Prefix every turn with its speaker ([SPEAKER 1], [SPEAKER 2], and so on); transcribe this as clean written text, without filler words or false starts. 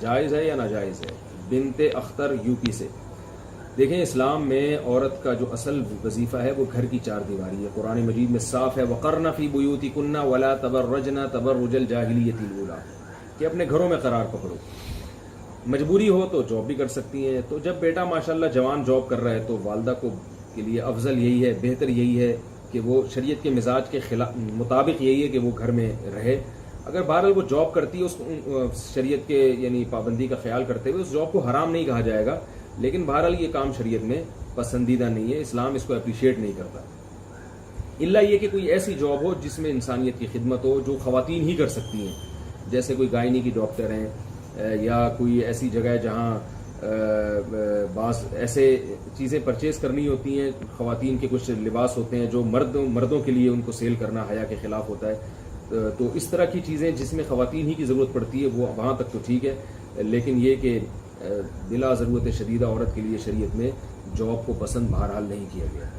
[SPEAKER 1] جائز ہے یا ناجائز ہے؟ بنت اختر یو پی سے. دیکھیں اسلام میں عورت کا جو اصل وظیفہ ہے وہ گھر کی چار دیواری ہے. قرآن مجید میں صاف ہے وقرن فی بیوتکن ولا تبرجن تبرج الجاہلیۃ الاولی، کہ اپنے گھروں میں قرار پکڑو. مجبوری ہو تو جاب بھی کر سکتی ہیں. تو جب بیٹا ماشاءاللہ جوان جاب کر رہا ہے تو والدہ کو کے لیے افضل یہی ہے، بہتر یہی ہے کہ وہ شریعت کے مزاج کے مطابق یہی ہے کہ وہ گھر میں رہے. اگر بہرحال وہ جاب کرتی ہے اس شریعت کے یعنی پابندی کا خیال کرتے ہوئے، اس جاب کو حرام نہیں کہا جائے گا، لیکن بہرحال یہ کام شریعت میں پسندیدہ نہیں ہے، اسلام اس کو اپریشیٹ نہیں کرتا. الا یہ کہ کوئی ایسی جاب ہو جس میں انسانیت کی خدمت ہو، جو خواتین ہی کر سکتی ہیں، جیسے کوئی گائنی کی ڈاکٹر ہیں، یا کوئی ایسی جگہ ہے جہاں بعض ایسے چیزیں پرچیز کرنی ہوتی ہیں. خواتین کے کچھ لباس ہوتے ہیں جو مردوں کے لیے ان کو سیل کرنا حیا کے خلاف ہوتا ہے. تو اس طرح کی چیزیں جس میں خواتین ہی کی ضرورت پڑتی ہے وہ وہاں تک تو ٹھیک ہے، لیکن یہ کہ بلا ضرورت شدیدہ عورت کے لیے شریعت میں جاب کو پسند بہرحال نہیں کیا گیا.